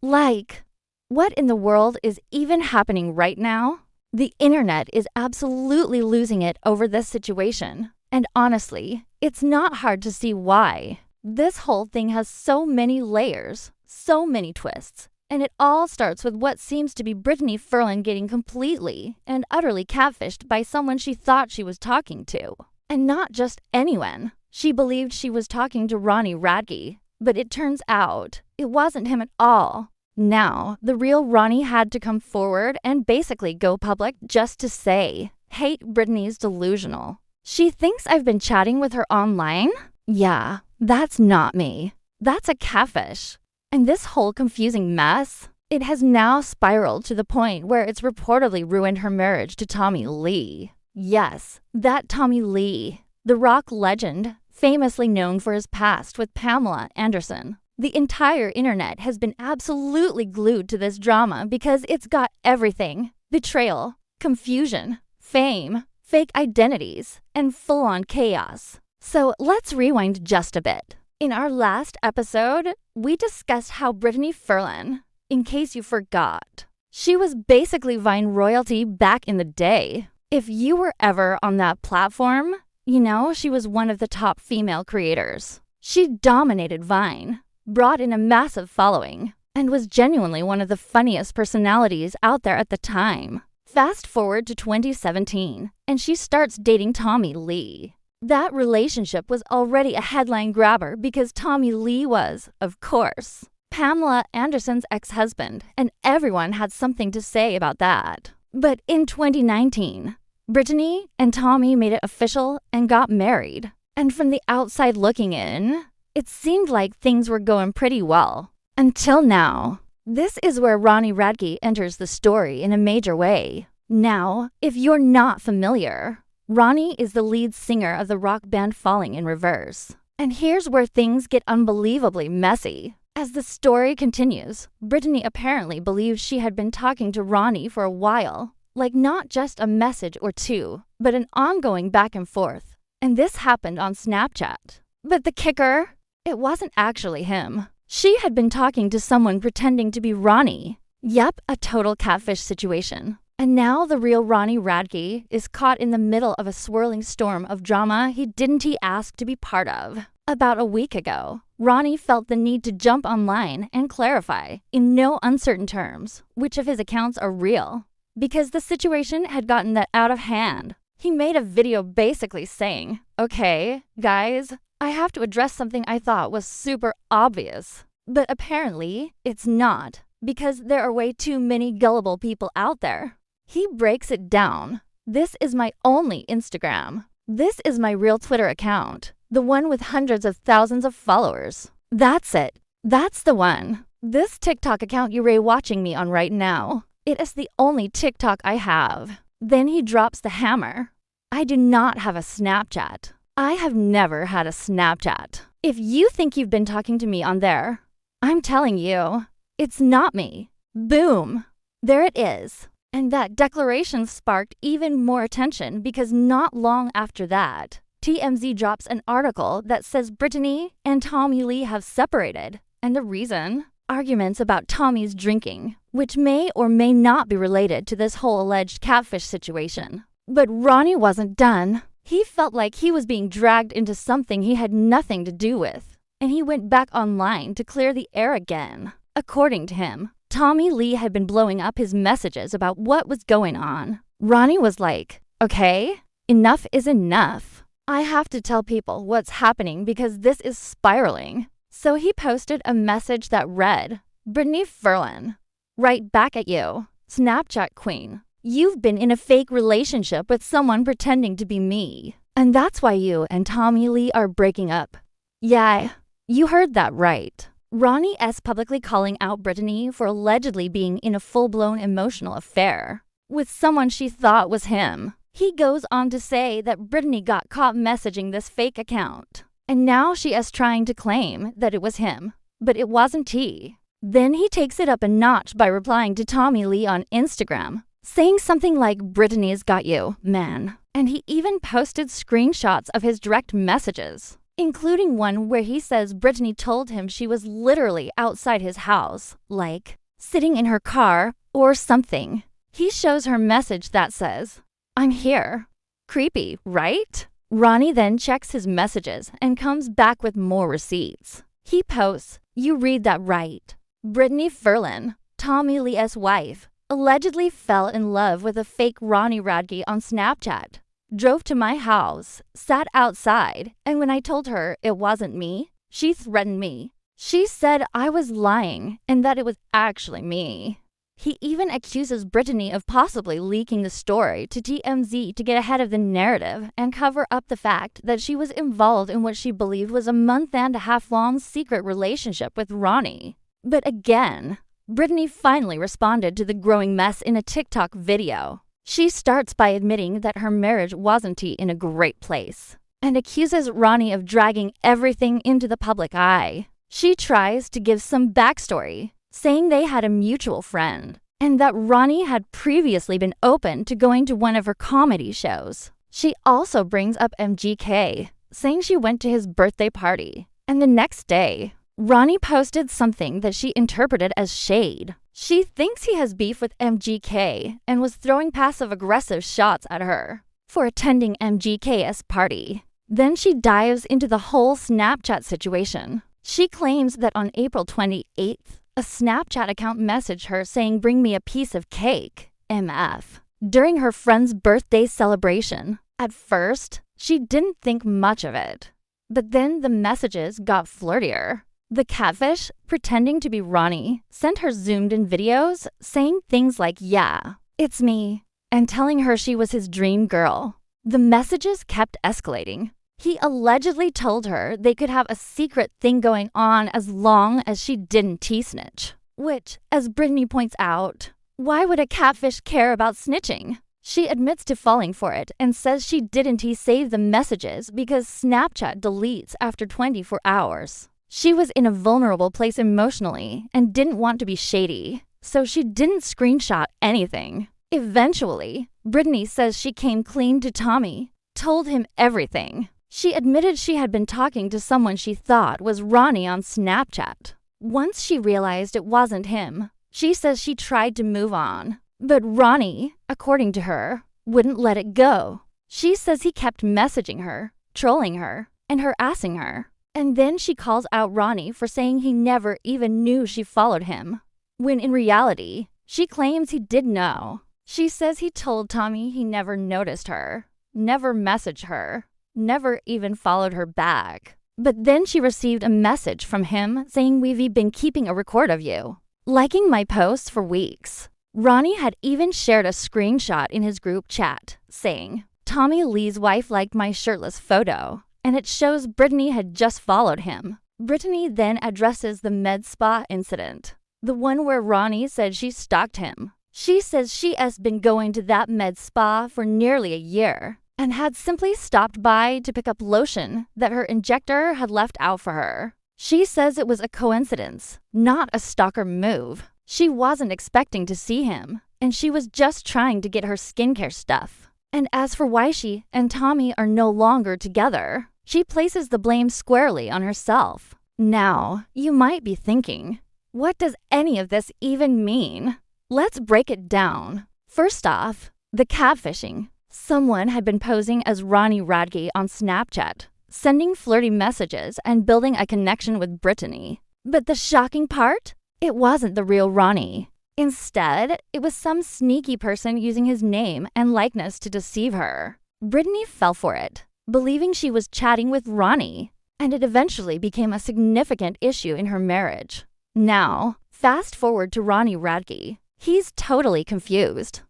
Like, what in the world is even happening right now? The internet is absolutely losing it over this situation. And honestly, it's not hard to see why. This whole thing has so many layers, so many twists. And it all starts with what seems to be Brittany Furlan getting completely and utterly catfished by someone she thought she was talking to. And not just anyone. She believed she was talking to Ronnie Radke, but it turns out it wasn't him at all. Now, the real Ronnie had to come forward and basically go public just to say, "Hate Brittany's delusional. She thinks I've been chatting with her online? Yeah, that's not me. That's a catfish." And this whole confusing mess, it has now spiraled to the point where it's reportedly ruined her marriage to Tommy Lee. Yes, that Tommy Lee, the rock legend, famously known for his past with Pamela Anderson. The entire internet has been absolutely glued to this drama because it's got everything: betrayal, confusion, fame, fake identities, and full-on chaos. So let's rewind just a bit. In our last episode, we discussed how Brittany Furlan, in case you forgot, she was basically Vine royalty back in the day. If you were ever on that platform, you know she was one of the top female creators. She dominated Vine, brought in a massive following, and was genuinely one of the funniest personalities out there at the time. Fast forward to 2017, and she starts dating Tommy Lee. That relationship was already a headline grabber because Tommy Lee was, of course, Pamela Anderson's ex-husband, and everyone had something to say about that. But in 2019, Brittany and Tommy made it official and got married. And from the outside looking in, it seemed like things were going pretty well. Until now. This is where Ronnie Radke enters the story in a major way. Now, if you're not familiar, Ronnie is the lead singer of the rock band Falling in Reverse. And here's where things get unbelievably messy. As the story continues, Brittany apparently believes she had been talking to Ronnie for a while. Like not just a message or two, but an ongoing back and forth. And this happened on Snapchat. But the kicker? It wasn't actually him. She had been talking to someone pretending to be Ronnie. Yep, a total catfish situation. And now the real Ronnie Radke is caught in the middle of a swirling storm of drama he didn't ask to be part of. About a week ago, Ronnie felt the need to jump online and clarify, in no uncertain terms, which of his accounts are real. Because the situation had gotten that out of hand. He made a video basically saying, "Okay, guys, I have to address something I thought was super obvious." But apparently, it's not, because there are way too many gullible people out there. He breaks it down. This is my only Instagram. This is my real Twitter account, the one with hundreds of thousands of followers. That's it. That's the one. This TikTok account you're watching me on right now. It is the only TikTok I have. Then he drops the hammer. I do not have a Snapchat. I have never had a Snapchat. If you think you've been talking to me on there, I'm telling you, it's not me. Boom. There it is. And that declaration sparked even more attention because not long after that, TMZ drops an article that says Brittany and Tommy Lee have separated. And the reason? Arguments about Tommy's drinking, which may or may not be related to this whole alleged catfish situation. But Ronnie wasn't done. He felt like he was being dragged into something he had nothing to do with. And he went back online to clear the air again. According to him, Tommy Lee had been blowing up his messages about what was going on. Ronnie was like, "Okay, enough is enough. I have to tell people what's happening because this is spiraling." So he posted a message that read, "Brittany Furlan, right back at you. Snapchat queen. You've been in a fake relationship with someone pretending to be me. And that's why you and Tommy Lee are breaking up." Yeah, you heard that right. Ronnie is publicly calling out Brittany for allegedly being in a full-blown emotional affair with someone she thought was him. He goes on to say that Brittany got caught messaging this fake account. And now she is trying to claim that it was him, but it wasn't he. Then he takes it up a notch by replying to Tommy Lee on Instagram, saying something like, "Brittany's got you, man." And he even posted screenshots of his direct messages. including one where he says Brittany told him she was literally outside his house, like sitting in her car or something. He shows her message that says, "I'm here." Creepy, right? Ronnie then checks his messages and comes back with more receipts. He posts, "You read that right. Brittany Furlan, Tommy Lee's wife, allegedly fell in love with a fake Ronnie Radke on Snapchat. Drove to my house, sat outside, and when I told her it wasn't me, she threatened me. She said I was lying and that it was actually me." He even accuses Brittany of possibly leaking the story to TMZ to get ahead of the narrative and cover up the fact that she was involved in what she believed was a month-and-a-half-long secret relationship with Ronnie. But again, Brittany finally responded to the growing mess in a TikTok video. She starts by admitting that her marriage wasn't in a great place and accuses Ronnie of dragging everything into the public eye. She tries to give some backstory, saying they had a mutual friend and that Ronnie had previously been open to going to one of her comedy shows. She also brings up MGK, saying she went to his birthday party, and the next day, Ronnie posted something that she interpreted as shade. She thinks he has beef with MGK and was throwing passive-aggressive shots at her for attending MGK's party. Then she dives into the whole Snapchat situation. She claims that on April 28th, a Snapchat account messaged her saying, "Bring me a piece of cake, MF," during her friend's birthday celebration. At first, she didn't think much of it. But then the messages got flirtier. The Catfish, pretending to be Ronnie, sent her zoomed-in videos saying things like, "Yeah, it's me," and telling her she was his dream girl. The messages kept escalating. He allegedly told her they could have a secret thing going on as long as she didn't snitch. Which, as Brittany points out, why would a catfish care about snitching? She admits to falling for it and says she didn't save the messages because Snapchat deletes after 24 hours. She was in a vulnerable place emotionally and didn't want to be shady, so she didn't screenshot anything. Eventually, Brittany says she came clean to Tommy, told him everything. She admitted she had been talking to someone she thought was Ronnie on Snapchat. Once she realized it wasn't him, she says she tried to move on. But Ronnie, according to her, wouldn't let it go. She says he kept messaging her, trolling her, and harassing her. And then she calls out Ronnie for saying he never even knew she followed him, when in reality, she claims he did know. She says he told Tommy he never noticed her, never messaged her, never even followed her back. But then she received a message from him saying, "We've been keeping a record of you, liking my posts for weeks." Ronnie had even shared a screenshot in his group chat saying, "Tommy Lee's wife liked my shirtless photo," and it shows Brittany had just followed him. Brittany then addresses the med spa incident, the one where Ronnie said she stalked him. She says she has been going to that med spa for nearly a year and had simply stopped by to pick up lotion that her injector had left out for her. She says it was a coincidence, not a stalker move. She wasn't expecting to see him, and she was just trying to get her skincare stuff. And as for why she and Tommy are no longer together, she places the blame squarely on herself. Now, you might be thinking, what does any of this even mean? Let's break it down. First off, the catfishing. Someone had been posing as Ronnie Radke on Snapchat, sending flirty messages and building a connection with Brittany. But the shocking part? It wasn't the real Ronnie. Instead, it was some sneaky person using his name and likeness to deceive her. Brittany fell for it, believing she was chatting with Ronnie, and it eventually became a significant issue in her marriage. Now, fast forward to Ronnie Radke. He's totally confused.